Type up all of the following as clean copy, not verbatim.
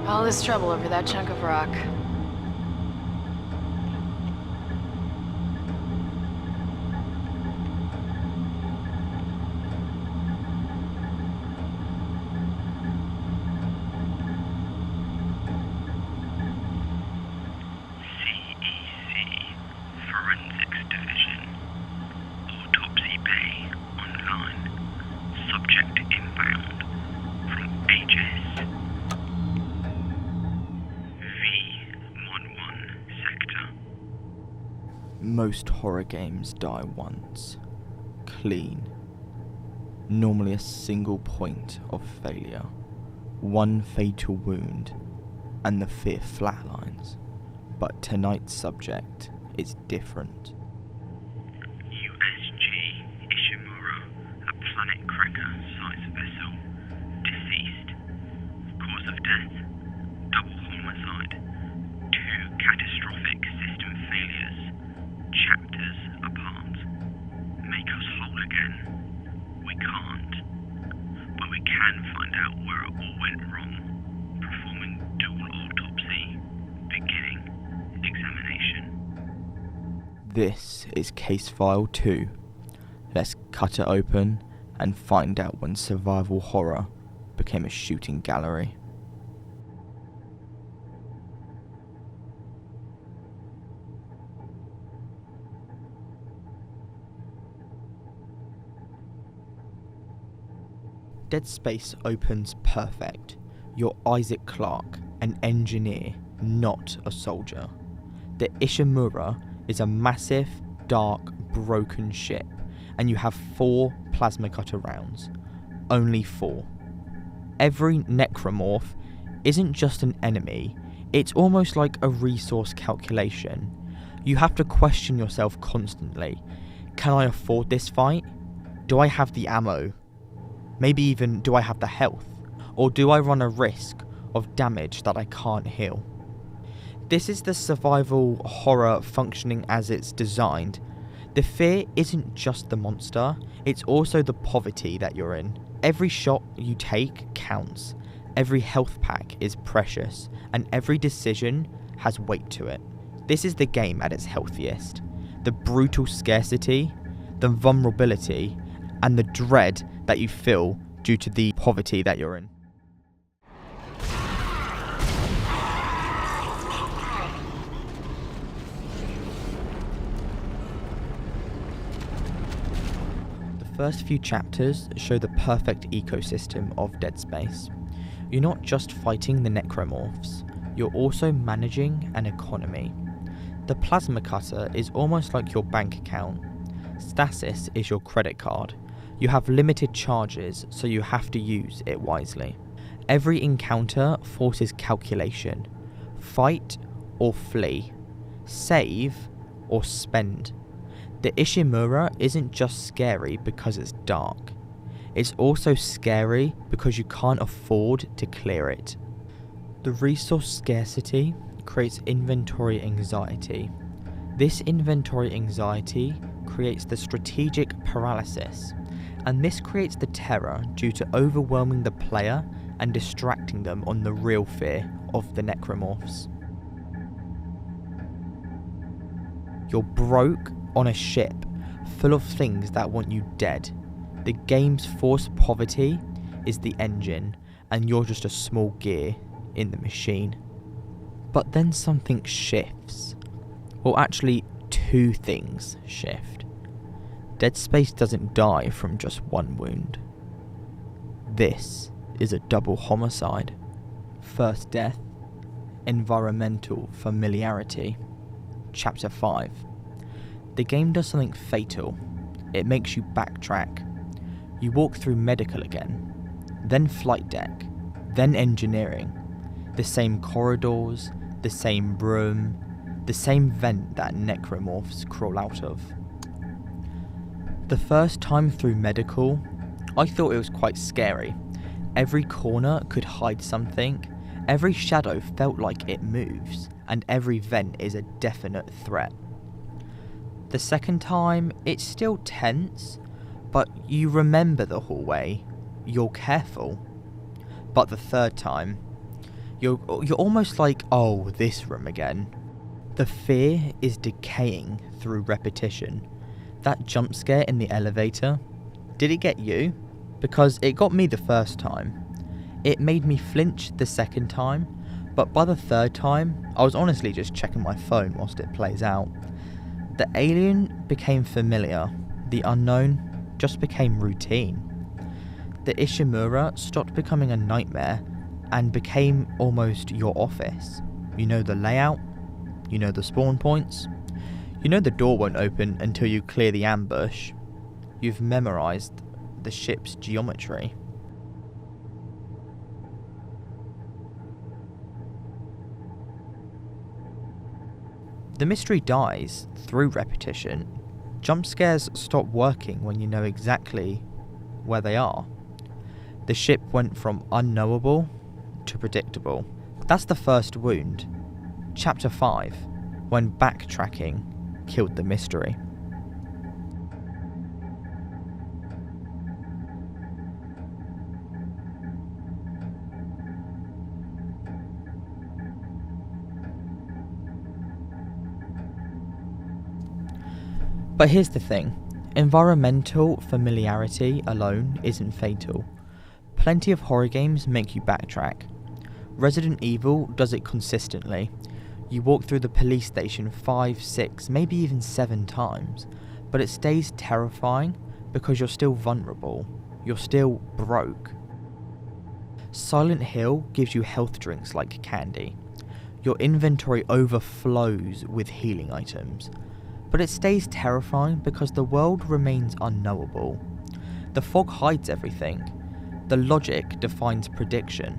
All this trouble over that chunk of rock. Most horror games die once. Clean. Normally a single point of failure. One fatal wound, and the fear flatlines. But tonight's subject is different. USG Ishimura, a planet cracker-sized vessel. Deceased. Cause of death? Double homicide. 2 catastrophic system failures. Chapters apart. Make us whole again. We can't. But we can find out where it all went wrong. Performing dual autopsy. Beginning examination. This is Casefile 2. Let's cut it open and find out when survival horror became a shooting gallery. Deadspace opens perfect. You're Isaac Clarke, an engineer, not a soldier. The Ishimura is a massive, dark, broken ship, and you have 4 plasma cutter rounds. Only 4. Every Necromorph isn't just an enemy, it's almost like a resource calculation. You have to question yourself constantly. Can I afford this fight? Do I have the ammo? Maybe even, do I have the health? Or do I run a risk of damage that I can't heal? This is the survival horror functioning as it's designed. The fear isn't just the monster, it's also the poverty that you're in. Every shot you take counts, every health pack is precious, and every decision has weight to it. This is the game at its healthiest. The brutal scarcity, the vulnerability, and the dread that you feel due to the poverty that you're in. The first few chapters show the perfect ecosystem of Deadspace. You're not just fighting the Necromorphs, you're also managing an economy. The plasma cutter is almost like your bank account. Stasis is your credit card. You have limited charges, so you have to use it wisely. Every encounter forces calculation. Fight or flee. Save or spend. The Ishimura isn't just scary because it's dark. It's also scary because you can't afford to clear it. The resource scarcity creates inventory anxiety. This inventory anxiety creates the strategic paralysis, and this creates the terror due to overwhelming the player and distracting them on the real fear of the Necromorphs. You're broke on a ship full of things that want you dead. The game's forced poverty is the engine, and you're just a small gear in the machine. But then something shifts. Well, actually, 2 things shift. Deadspace doesn't die from just 1 wound. This is a double homicide. First death, environmental familiarity. Chapter 5. The game does something fatal. It makes you backtrack. You walk through medical again, then flight deck, then engineering. The same corridors, the same room, the same vent that Necromorphs crawl out of. The first time through medical, I thought it was quite scary. Every corner could hide something, every shadow felt like it moves, and every vent is a definite threat. The second time, it's still tense, but you remember the hallway, you're careful. But the third time, You're almost like, oh, this room again. The fear is decaying through repetition. That jump scare in the elevator, did it get you? Because it got me the first time. It made me flinch the second time, but by the third time, I was honestly just checking my phone whilst it plays out. The alien became familiar, the unknown just became routine. The Ishimura stopped becoming a nightmare and became almost your office. You know the layout, you know the spawn points, you know the door won't open until you clear the ambush. You've memorized the ship's geometry. The mystery dies through repetition. Jump scares stop working when you know exactly where they are. The ship went from unknowable to predictable. That's the first wound. Chapter 5, when backtracking killed the mystery. But here's the thing, environmental familiarity alone isn't fatal. Plenty of horror games make you backtrack. Resident Evil does it consistently. You walk through the police station 5, 6, maybe even 7 times, but it stays terrifying because you're still vulnerable. You're still broke. Silent Hill gives you health drinks like candy. Your inventory overflows with healing items. But it stays terrifying because the world remains unknowable. The fog hides everything. The logic defines prediction.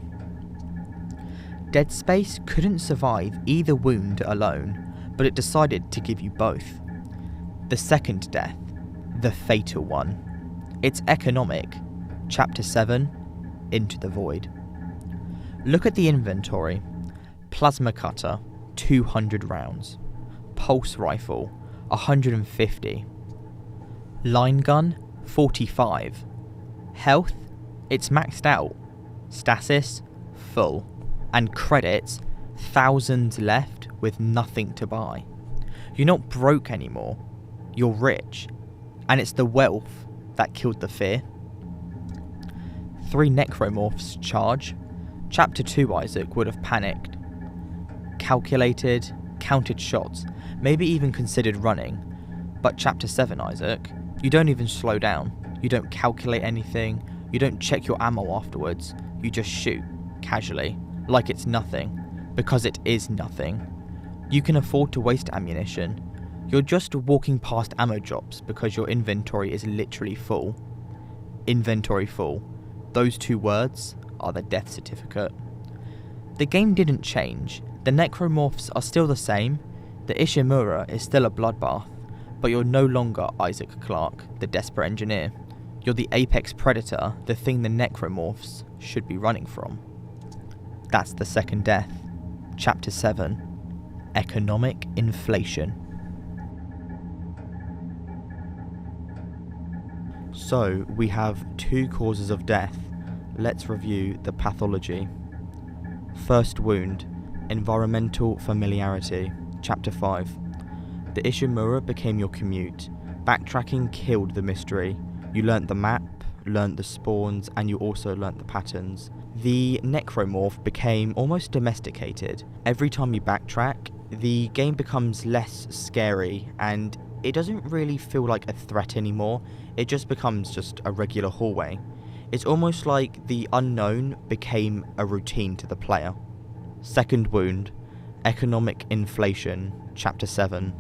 Deadspace couldn't survive either wound alone, but it decided to give you both. The second death, the fatal one. It's economic. Chapter 7, Into the Void. Look at the inventory. Plasma cutter, 200 rounds. Pulse rifle, 150. Line gun, 45. Health, it's maxed out. Stasis, full. And credits, thousands left with nothing to buy. You're not broke anymore. You're rich. And it's the wealth that killed the fear. 3 necromorphs charge. Chapter 2 Isaac would have panicked. Calculated, counted shots, maybe even considered running. But Chapter 7 Isaac, you don't even slow down. You don't calculate anything. You don't check your ammo afterwards. You just shoot, casually, like it's nothing. Because it is nothing. You can afford to waste ammunition. You're just walking past ammo drops because your inventory is literally full. Inventory full. Those 2 words are the death certificate. The game didn't change. The necromorphs are still the same. The Ishimura is still a bloodbath. But you're no longer Isaac Clarke, the desperate engineer. You're the apex predator, the thing the necromorphs should be running from. That's the second death. Chapter 7, Economic Inflation. So, we have 2 causes of death. Let's review the pathology. First wound, environmental familiarity. Chapter 5. The Ishimura became your commute. Backtracking killed the mystery. You learnt the map, learnt the spawns, and you also learnt the patterns. The necromorph became almost domesticated. Every time you backtrack, the game becomes less scary and it doesn't really feel like a threat anymore. It just becomes just a regular hallway. It's almost like the unknown became a routine to the player. Second wound, economic inflation. Chapter 7.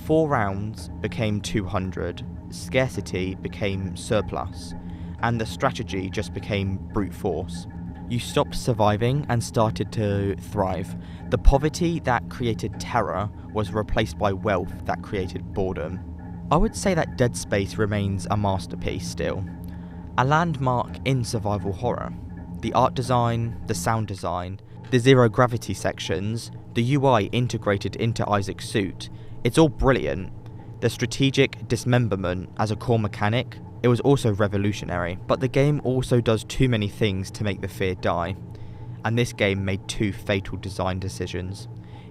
4 rounds became 200, scarcity became surplus, and the strategy just became brute force. You stopped surviving and started to thrive. The poverty that created terror was replaced by wealth that created boredom. I would say that Deadspace remains a masterpiece still. A landmark in survival horror. The art design, the sound design, the zero gravity sections, the UI integrated into Isaac's suit, it's all brilliant. The strategic dismemberment as a core mechanic, it was also revolutionary, but the game also does too many things to make the fear die. and this game made 2 fatal design decisions.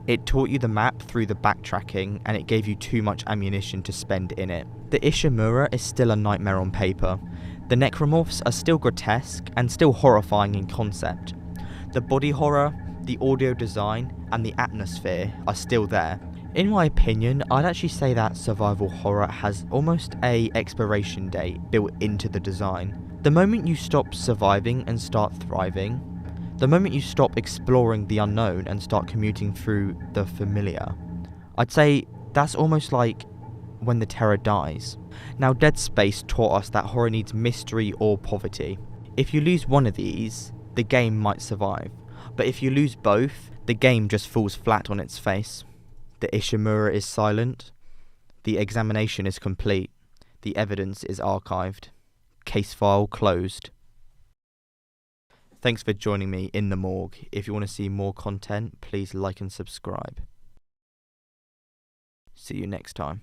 It taught you the map through the backtracking, and it gave you too much ammunition to spend in it. The Ishimura is still a nightmare on paper. The Necromorphs are still grotesque and still horrifying in concept. The body horror, the audio design, and the atmosphere are still there. In my opinion, I'd actually say that survival horror has almost a expiration date built into the design. The moment you stop surviving and start thriving, the moment you stop exploring the unknown and start commuting through the familiar, I'd say that's almost like when the terror dies. Now, Deadspace taught us that horror needs mystery or poverty. If you lose one of these, the game might survive. But if you lose both, the game just falls flat on its face. The Ishimura is silent. The examination is complete. The evidence is archived. Case file closed. Thanks for joining me in the morgue. If you want to see more content, please like and subscribe. See you next time.